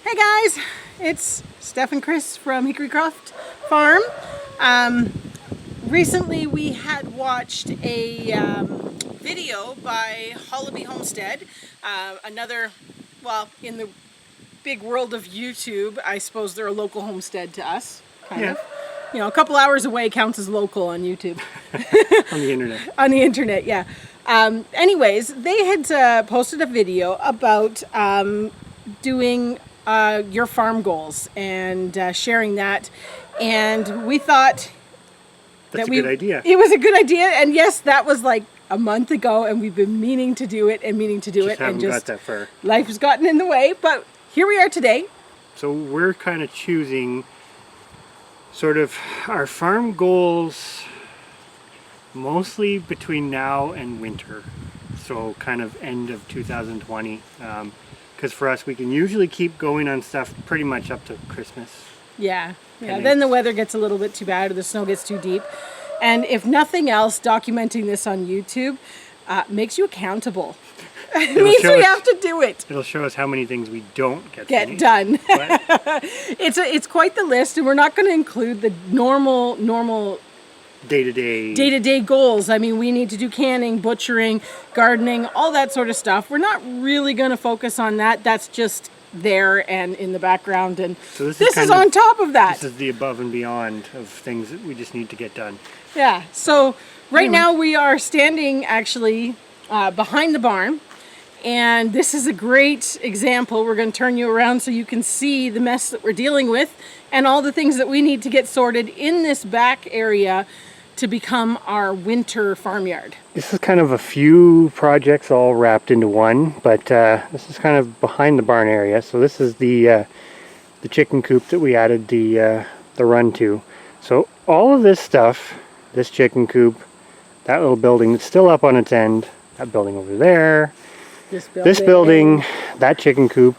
Hey guys, it's Steph and Chris from Hickorycroft Farm. Recently we had watched a video by Homestead, in the big world of YouTube, I suppose they're a local homestead to us, kind of. You know, a couple hours away counts as local on YouTube. On the internet. On the internet, yeah. Anyways, they had posted a video about doing your farm goals and sharing that, and we thought That's a good idea. It was a good idea, and yes, that was like a month ago, and we've been meaning to do it and Haven't got that far. Life has gotten in the way, but here we are today. So we're kind of choosing sort of our farm goals mostly between now and winter, so kind of end of 2020, because for us we can usually keep going on stuff pretty much up to Christmas. Yeah. Then the weather gets a little bit too bad or the snow gets too deep, and if nothing else, documenting this on YouTube makes you accountable. It means we have to do it. It'll show us how many things we don't get done. It's quite the list, and we're not going to include the normal day-to-day goals. I mean, we need to do canning, butchering, gardening, all that sort of stuff. We're not really going to focus on that. That's just there and in the background, and so this is on top of that. This is the above and beyond of things that we just need to get done. Yeah, so right now we are standing actually behind the barn, and this is a great example. We're going to turn you around so you can see the mess that we're dealing with and all the things that we need to get sorted in this back area to become our winter farmyard. This is kind of a few projects all wrapped into one, but this is kind of behind the barn area. So this is the chicken coop that we added the run to. So all of this stuff, this chicken coop, that little building that's still up on its end, that building over there, this building, that chicken coop,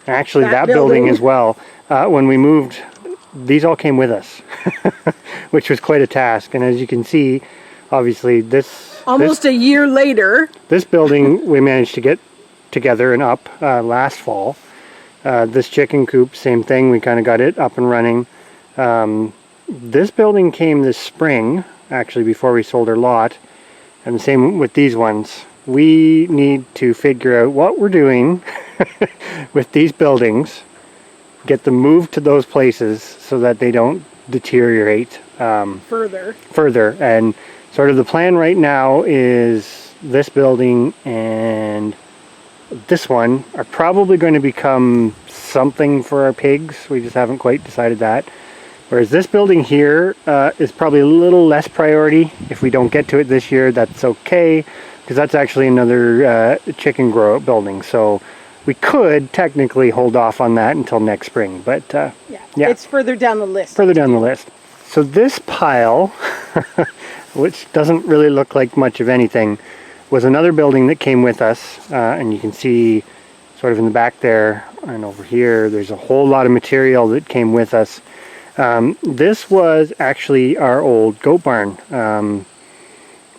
and actually that building as well. When we moved, these all came with us, which was quite a task. And as you can see, obviously almost a year later, this building we managed to get together and up last fall. This chicken coop, same thing, we kind of got it up and running. This building came this spring, actually before we sold our lot, and the same with these ones. We need to figure out what we're doing with these buildings, get them moved to those places so that they don't deteriorate further. And sort of the plan right now is this building and this one are probably going to become something for our pigs. We just haven't quite decided that. Whereas this building here is probably a little less priority. If we don't get to it this year, that's okay, because that's actually another chicken grow out building. So we could technically hold off on that until next spring, but yeah, it's further down the list. So this pile, which doesn't really look like much of anything, was another building that came with us, and you can see sort of in the back there and over here, there's a whole lot of material that came with us. This was actually our old goat barn.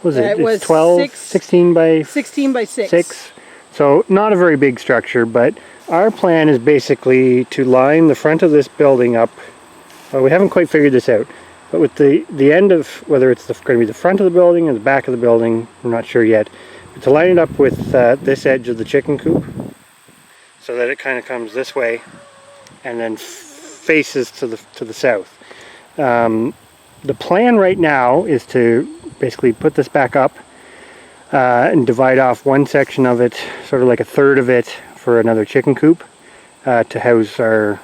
It's 16 by 6. So not a very big structure, but our plan is basically to line the front of this building up. Well, we haven't quite figured this out, but with the end of, whether it's going to be the front of the building or the back of the building, we're not sure yet, but to line it up with this edge of the chicken coop so that it kind of comes this way and then faces to the south. The plan right now is to basically put this back up and divide off one section of it, sort of like a third of it, for another chicken coop to house our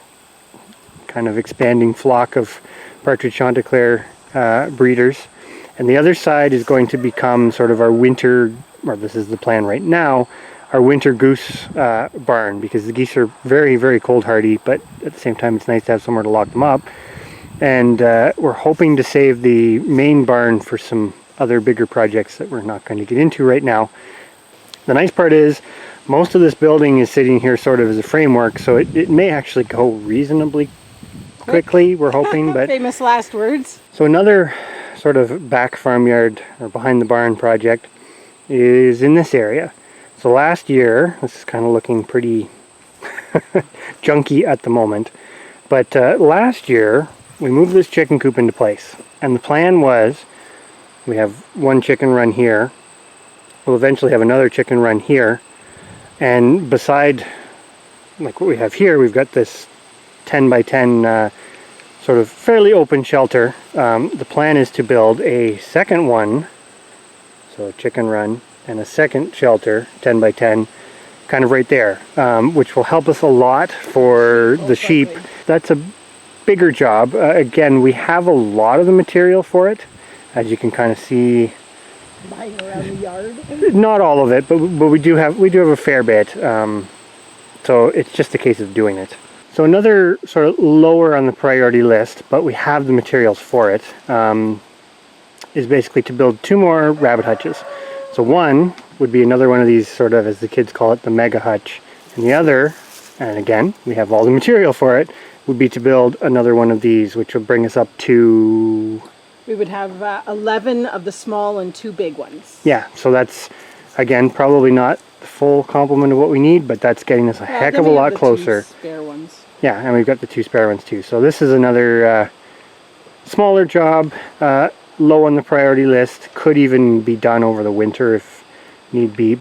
kind of expanding flock of partridge Chanticleer breeders. And the other side is going to become sort of our winter, or this is the plan right now, our winter goose barn, because the geese are very, very cold hardy, but at the same time it's nice to have somewhere to lock them up. And we're hoping to save the main barn for some other bigger projects that we're not going to get into right now. The nice part is most of this building is sitting here sort of as a framework, so it may actually go reasonably quickly, we're hoping. But famous last words. So another sort of back farmyard or behind the barn project is in this area. So last year, this is kind of looking pretty junky at the moment. But last year, we moved this chicken coop into place. And the plan was, we have one chicken run here. We'll eventually have another chicken run here. And beside, like what we have here, we've got this 10 by 10 sort of fairly open shelter. The plan is to build a second one, so a chicken run, and a second shelter, 10 by 10, kind of right there, which will help us a lot for the sheep. That's a bigger job. Again, we have a lot of the material for it, as you can kind of see. Lying around the yard. Not all of it, but we do have a fair bit. So it's just a case of doing it. So another sort of lower on the priority list, but we have the materials for it, is basically to build 2 more rabbit hutches. So one would be another one of these sort of, as the kids call it, the mega hutch. And the other, and again, we have all the material for it, would be to build another one of these, which will bring us up to... We would have 11 of the small and 2 big ones. Yeah, so that's, again, probably not the full complement of what we need, but that's getting us a heck of a lot closer. 2 spare ones. Yeah, and we've got the 2 spare ones too. So this is another smaller job, low on the priority list. Could even be done over the winter if need be.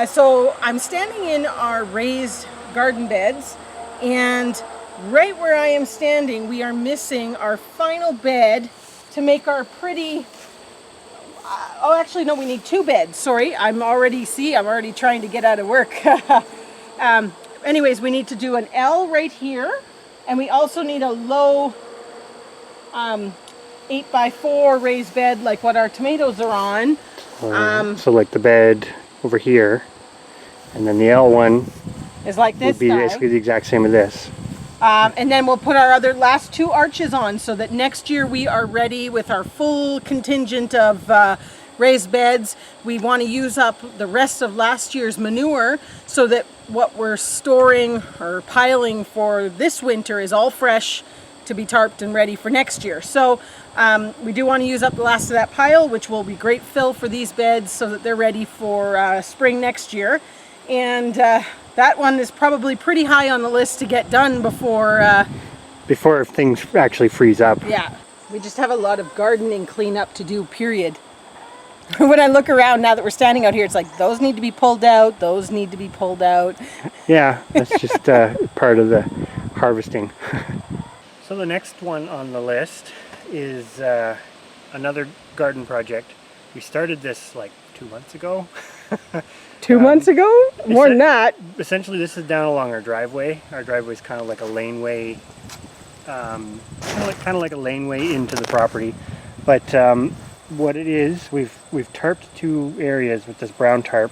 So I'm standing in our raised garden beds, and right where I am standing, we are missing our final bed to make our pretty... oh, actually, no, we need 2 beds. Sorry, I'm already trying to get out of work. Anyways, we need to do an L right here, and we also need a low 8x4 raised bed like what our tomatoes are on. So like the bed over here, and then the L one is like this would be basically the exact same as this. And then we'll put our other last 2 arches on so that next year we are ready with our full contingent of raised beds. We want to use up the rest of last year's manure so that what we're storing or piling for this winter is all fresh to be tarped and ready for next year. So we do want to use up the last of that pile, which will be great fill for these beds so that they're ready for spring next year. And that one is probably pretty high on the list to get done before things actually freeze up. Yeah, we just have a lot of gardening cleanup to do, period. When I look around now that we're standing out here, it's like those need to be pulled out, those need to be pulled out. Yeah, that's just part of the harvesting. So the next one on the list is another garden project. We started this like 2 months ago. 2 months ago? More than that. Essentially, this is down along our driveway. Our driveway is kind of like a laneway, kind of like a laneway into the property. But what it is, we've tarped 2 areas with this brown tarp.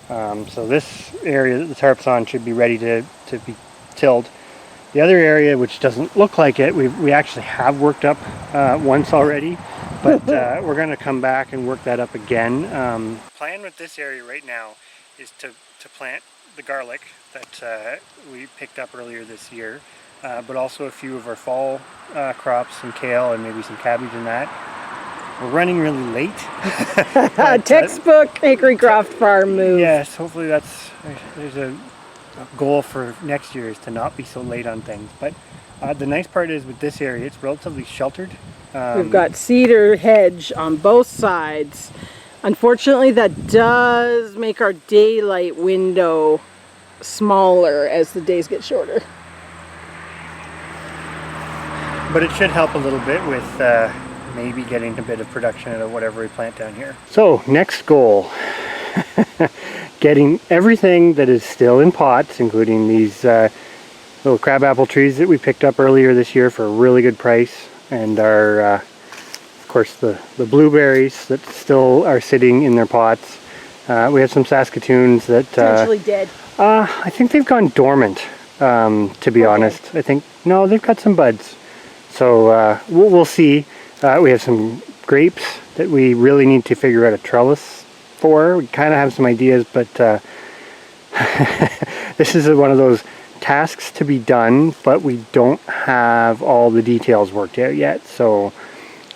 So this area that the tarp's on should be ready to be tilled. The other area, which doesn't look like it, we actually have worked up once already, but we're going to come back and work that up again. Plan with this area right now is to plant the garlic that we picked up earlier this year, but also a few of our fall crops, some kale and maybe some cabbage and that. We're running really late. Textbook Hickorycroft farm move. Yes, hopefully there's a goal for next year is to not be so late on things. But the nice part is with this area, it's relatively sheltered. We've got cedar hedge on both sides. Unfortunately, that does make our daylight window smaller as the days get shorter. But it should help a little bit with maybe getting a bit of production out of whatever we plant down here. So next goal, getting everything that is still in pots, including these little crabapple trees that we picked up earlier this year for a really good price, and our, of course, the blueberries that still are sitting in their pots. We have some Saskatoons that Potentially dead. I think they've gone dormant, to be honest. I think, no, they've got some buds. So we'll see. We have some grapes that we really need to figure out a trellis for. We kind of have some ideas, but this is one of those tasks to be done, but we don't have all the details worked out yet. So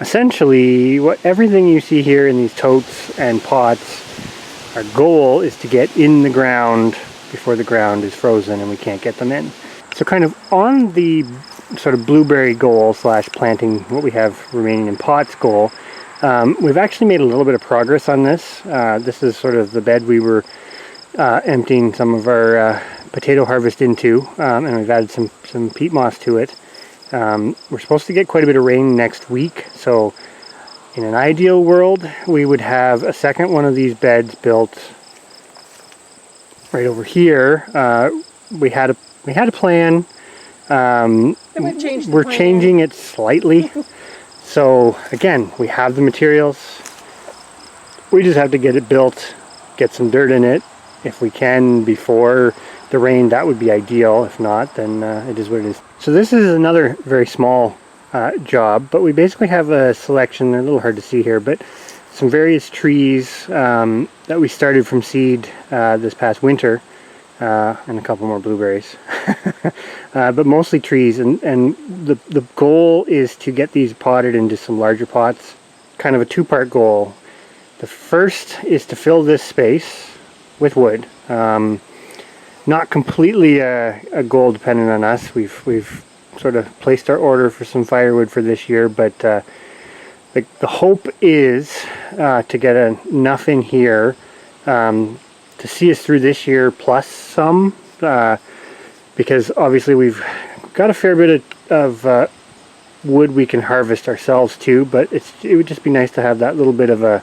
essentially, everything you see here in these totes and pots, our goal is to get in the ground before the ground is frozen and we can't get them in. So kind of on the sort of blueberry goal slash planting what we have remaining in pots goal, we've actually made a little bit of progress on this. This is sort of the bed we were emptying some of our potato harvest into, and we've added some peat moss to it. We're supposed to get quite a bit of rain next week, so in an ideal world we would have a second one of these beds built right over here. We had a plan. We're changing it slightly. So again, we have the materials. We just have to get it built, get some dirt in it. If we can before the rain, that would be ideal. If not, then it is what it is. So this is another very small job, but we basically have a selection, they're a little hard to see here, but some various trees that we started from seed this past winter, and a couple more blueberries. But mostly trees, and the goal is to get these potted into some larger pots. Kind of a two-part goal. The first is to fill this space with wood. Not completely a goal dependent on us. We've sort of placed our order for some firewood for this year, but the hope is to get enough in here to see us through this year plus some, because obviously we've got a fair bit of wood we can harvest ourselves too, but it would just be nice to have that little bit of a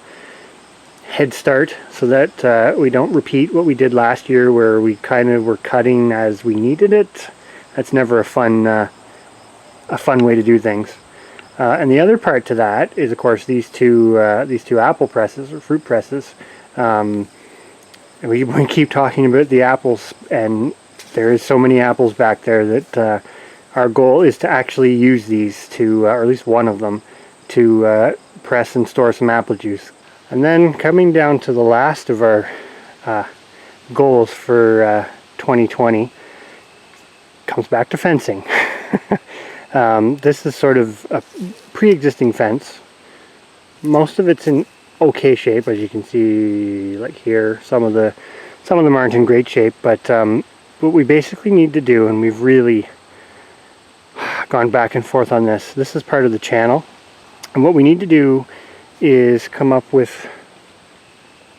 head start so that we don't repeat what we did last year where we kind of were cutting as we needed it. That's never a fun way to do things. And the other part to that is, of course, these two apple presses or fruit presses. We keep talking about the apples, and there is so many apples back there that our goal is to actually use these to, or at least one of them, to press and store some apple juice. And then coming down to the last of our goals for 2020 comes back to fencing. This is sort of a pre-existing fence. Most of it's in okay shape, as you can see, like here. Some of them aren't in great shape, but what we basically need to do, and we've really gone back and forth on this. This is part of the channel, and what we need to do is come up with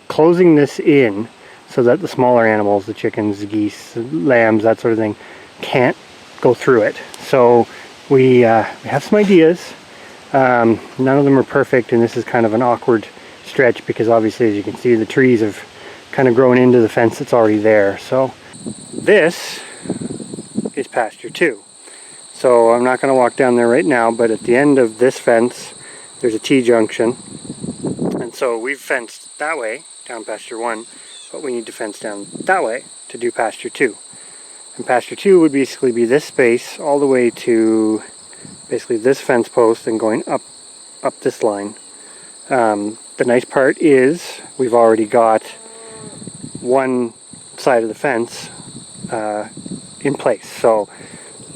closing this in so that the smaller animals, the chickens, the geese, the lambs, that sort of thing, can't go through it. So we have some ideas. None of them are perfect, and this is kind of an awkward stretch because obviously, as you can see, the trees have kind of grown into the fence that's already there. So this is pasture 2. So I'm not going to walk down there right now, but at the end of this fence there's a T-junction, and so we've fenced that way down pasture 1, but we need to fence down that way to do pasture 2. And pasture 2 would basically be this space all the way to basically this fence post and going up this line. The nice part is we've already got one side of the fence in place, so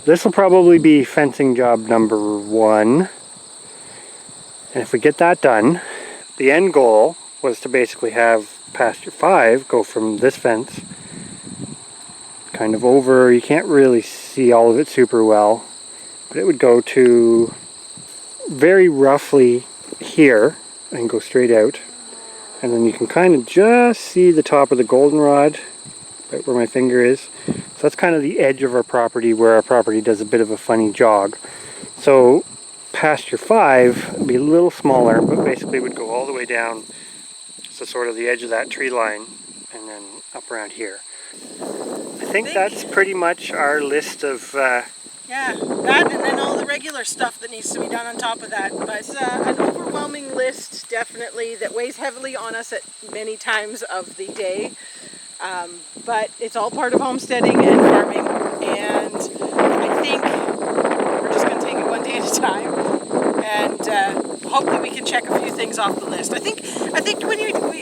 this will probably be fencing job number 1. And if we get that done, the end goal was to basically have pasture 5 go from this fence kind of over. You can't really see all of it super well, but it would go to very roughly here and go straight out. And then you can kind of just see the top of the goldenrod right where my finger is. So that's kind of the edge of our property where our property does a bit of a funny jog. So pasture 5 would be a little smaller, but basically would go all the way down to sort of the edge of that tree line and then up around here. I think that's pretty much our list of yeah, that and then all the regular stuff that needs to be done on top of that. But it's an overwhelming list, definitely, that weighs heavily on us at many times of the day. But it's all part of homesteading and farming, and I think we're just going to take it one day at a time, and hopefully we can check a few things off the list. I think when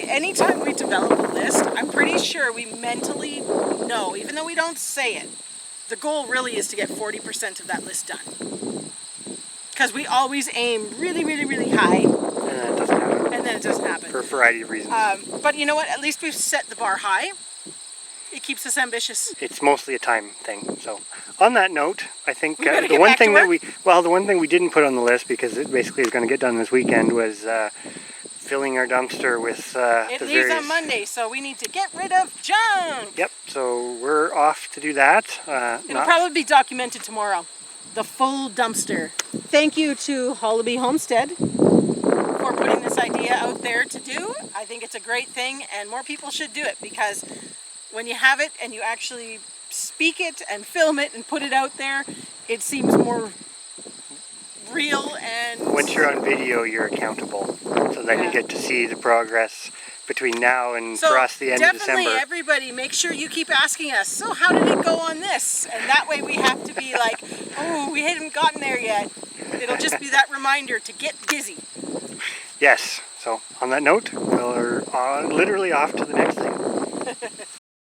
anytime we develop a list, I'm pretty sure we mentally know, even though we don't say it, the goal really is to get 40% of that list done. Because we always aim really, really, really high. And then it doesn't happen. For a variety of reasons. But you know what? At least we've set the bar high. It keeps us ambitious. It's mostly a time thing. So on that note, I think the one thing that we didn't put on the list, because it basically is going to get done this weekend, was filling our dumpster with it leaves on Monday, so we need to get rid of junk. Yep, so we're off to do that. It'll probably be documented tomorrow. The full dumpster. Thank you to Hollaby Homestead for putting this idea out there to do. I think it's a great thing, and more people should do it, because when you have it and you actually speak it and film it and put it out there, it seems more real. And once you're on video, you're accountable, so then you get to see the progress between now and for us the end of December. Definitely, everybody, make sure you keep asking us, so how did it go on this? And that way we have to be like, oh, we haven't gotten there yet. It'll just be that reminder to get busy. Yes, so on that note, we're literally off to the next thing.